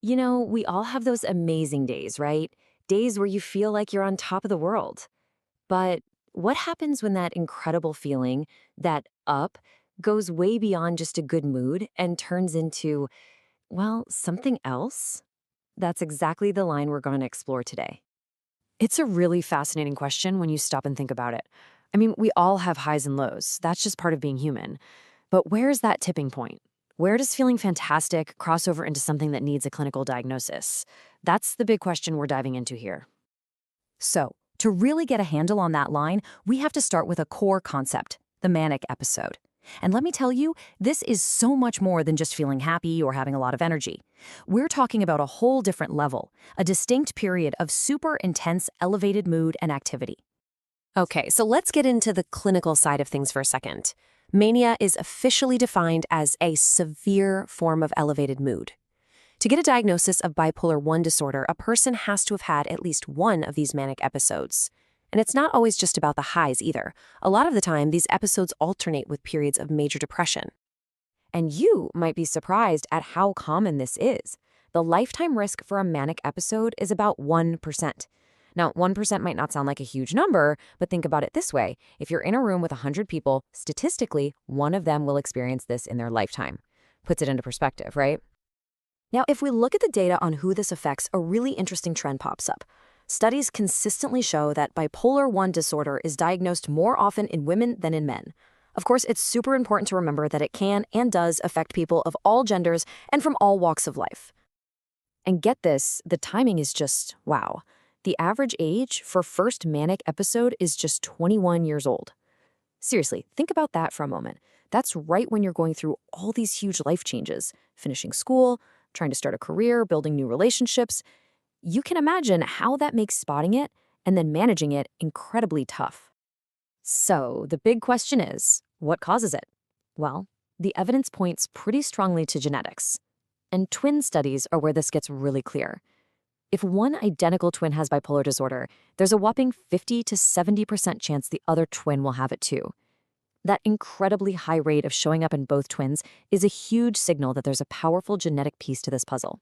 We all have those amazing days, right? Days where you feel like you're on top of the world. But what happens when that incredible feeling, that up, goes way beyond just a good mood and turns into, well, something else? That's exactly the line we're going to explore today. It's a really fascinating question when you stop and think about it. I mean, we all have highs and lows. That's just part of being human. But where's that tipping point? Where does feeling fantastic cross over into something that needs a clinical diagnosis? That's the big question we're diving into here. So, to really get a handle on that line, we have to start with a core concept, the manic episode. And let me tell you, this is so much more than just feeling happy or having a lot of energy. We're talking about a whole different level, a distinct period of super intense elevated mood and activity. Okay, so let's get into the clinical side of things for a second. Mania is officially defined as a severe form of elevated mood. To get a diagnosis of bipolar I disorder, a person has to have had at least one of these manic episodes. And it's not always just about the highs either. A lot of the time, these episodes alternate with periods of major depression. And you might be surprised at how common this is. The lifetime risk for a manic episode is about 1%. Now, 1% might not sound like a huge number, but think about it this way. If you're in a room with 100 people, statistically, one of them will experience this in their lifetime. Puts it into perspective, right? Now, if we look at the data on who this affects, a really interesting trend pops up. Studies consistently show that bipolar I disorder is diagnosed more often in women than in men. Of course, it's super important to remember that it can and does affect people of all genders and from all walks of life. And get this, the timing is just wow. The average age for first manic episode is just 21 years old. Seriously, think about that for a moment. That's right when you're going through all these huge life changes, finishing school, trying to start a career, building new relationships. You can imagine how that makes spotting it and then managing it incredibly tough. So the big question is, what causes it? Well, the evidence points pretty strongly to genetics. And twin studies are where this gets really clear. If one identical twin has bipolar disorder, there's a whopping 50 to 70% chance the other twin will have it too. That incredibly high rate of showing up in both twins is a huge signal that there's a powerful genetic piece to this puzzle.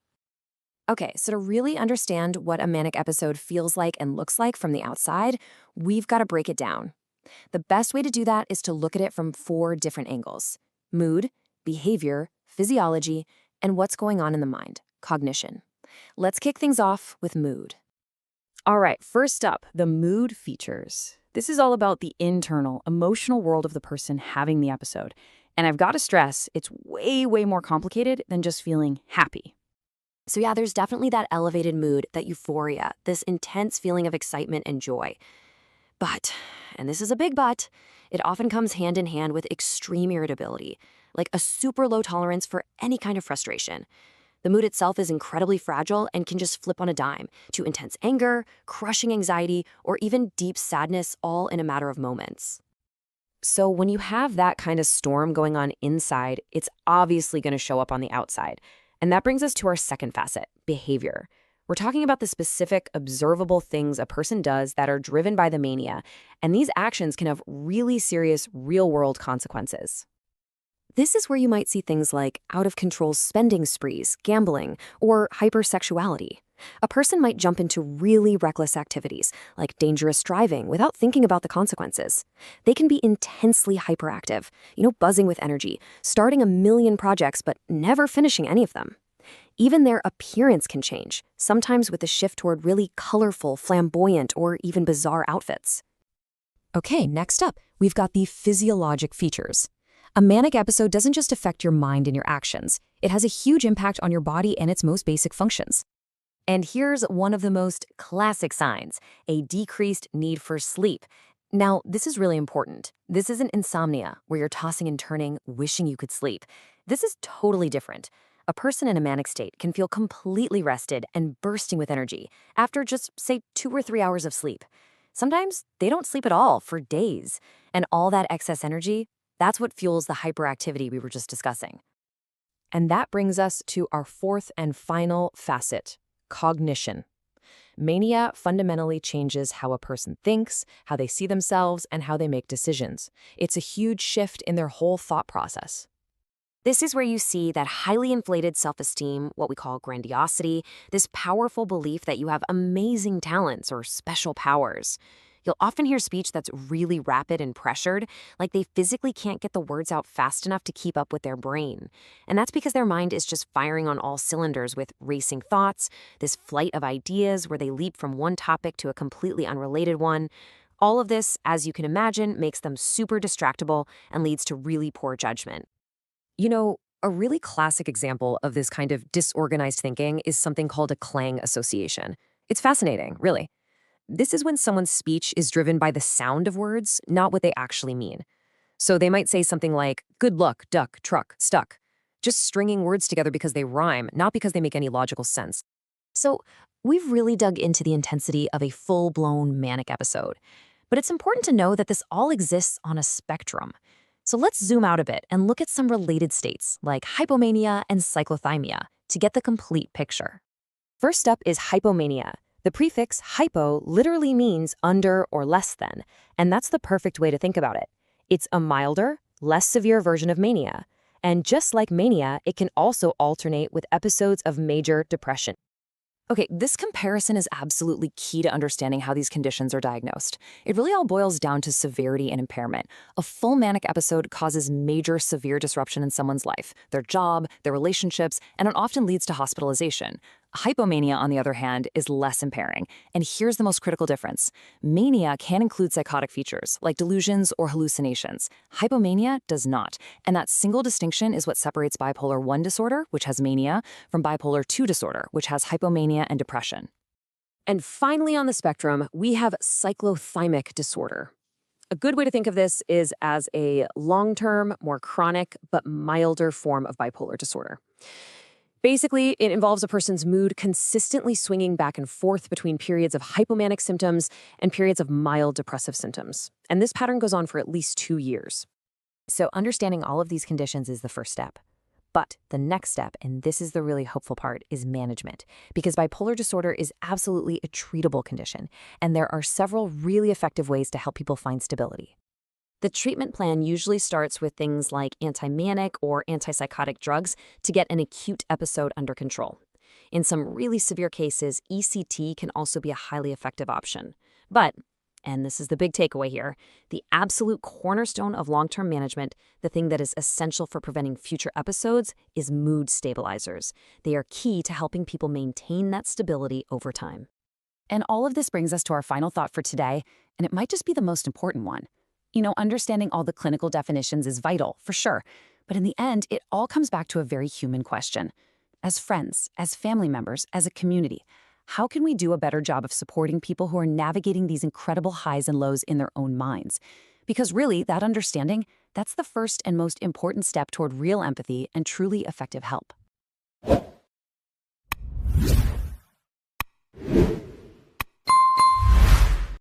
Okay, so to really understand what a manic episode feels like and looks like from the outside, we've got to break it down. The best way to do that is to look at it from 4 different angles: mood, behavior, physiology, and what's going on in the mind, cognition. Let's kick things off with mood. All right, first up, the mood features. This is all about the internal, emotional world of the person having the episode. And I've got to stress, it's way, way more complicated than just feeling happy. So yeah, there's definitely that elevated mood, that euphoria, this intense feeling of excitement and joy. But, and this is a big but, it often comes hand in hand with extreme irritability, like a super low tolerance for any kind of frustration. The mood itself is incredibly fragile and can just flip on a dime to intense anger, crushing anxiety, or even deep sadness, all in a matter of moments. So when you have that kind of storm going on inside, it's obviously going to show up on the outside. And that brings us to our second facet, behavior. We're talking about the specific, observable things a person does that are driven by the mania, and these actions can have really serious, real-world consequences. This is where you might see things like out-of-control spending sprees, gambling, or hypersexuality. A person might jump into really reckless activities, like dangerous driving, without thinking about the consequences. They can be intensely hyperactive, buzzing with energy, starting a million projects but never finishing any of them. Even their appearance can change, sometimes with a shift toward really colorful, flamboyant, or even bizarre outfits. Okay, next up, we've got the physiologic features. A manic episode doesn't just affect your mind and your actions. It has a huge impact on your body and its most basic functions. And here's one of the most classic signs, a decreased need for sleep. Now, this is really important. This isn't insomnia, where you're tossing and turning, wishing you could sleep. This is totally different. A person in a manic state can feel completely rested and bursting with energy after just, say, 2 or 3 hours of sleep. Sometimes they don't sleep at all for days, and all that excess energy, that's what fuels the hyperactivity we were just discussing. And that brings us to our fourth and final facet, cognition. Mania fundamentally changes how a person thinks, how they see themselves, and how they make decisions. It's a huge shift in their whole thought process. This is where you see that highly inflated self-esteem, what we call grandiosity, this powerful belief that you have amazing talents or special powers. You'll often hear speech that's really rapid and pressured, like they physically can't get the words out fast enough to keep up with their brain. And that's because their mind is just firing on all cylinders with racing thoughts, this flight of ideas where they leap from one topic to a completely unrelated one. All of this, as you can imagine, makes them super distractible and leads to really poor judgment. You know, a really classic example of this kind of disorganized thinking is something called a clang association. It's fascinating, really. This is when someone's speech is driven by the sound of words, not what they actually mean. So they might say something like, good luck, duck, truck, stuck. Just stringing words together because they rhyme, not because they make any logical sense. So, we've really dug into the intensity of a full-blown manic episode. But it's important to know that this all exists on a spectrum. So let's zoom out a bit and look at some related states, like hypomania and cyclothymia, to get the complete picture. First up is hypomania. The prefix hypo literally means under or less than, and that's the perfect way to think about it. It's a milder, less severe version of mania. And just like mania, it can also alternate with episodes of major depression. Okay, this comparison is absolutely key to understanding how these conditions are diagnosed. It really all boils down to severity and impairment. A full manic episode causes major severe disruption in someone's life, their job, their relationships, and it often leads to hospitalization. Hypomania, on the other hand, is less impairing. And here's the most critical difference. Mania can include psychotic features, like delusions or hallucinations. Hypomania does not. And that single distinction is what separates Bipolar I Disorder, which has mania, from Bipolar II Disorder, which has hypomania and depression. And finally on the spectrum, we have Cyclothymic Disorder. A good way to think of this is as a long-term, more chronic, but milder form of bipolar disorder. Basically, it involves a person's mood consistently swinging back and forth between periods of hypomanic symptoms and periods of mild depressive symptoms. And this pattern goes on for at least 2 years. So understanding all of these conditions is the first step. But the next step, and this is the really hopeful part, is management. Because bipolar disorder is absolutely a treatable condition, and there are several really effective ways to help people find stability. The treatment plan usually starts with things like anti-manic or antipsychotic drugs to get an acute episode under control. In some really severe cases, ECT can also be a highly effective option. But, and this is the big takeaway here, the absolute cornerstone of long-term management, the thing that is essential for preventing future episodes, is mood stabilizers. They are key to helping people maintain that stability over time. And all of this brings us to our final thought for today, and it might just be the most important one. You know, understanding all the clinical definitions is vital, for sure. But in the end, it all comes back to a very human question. As friends, as family members, as a community, how can we do a better job of supporting people who are navigating these incredible highs and lows in their own minds? Because really, that understanding, that's the first and most important step toward real empathy and truly effective help.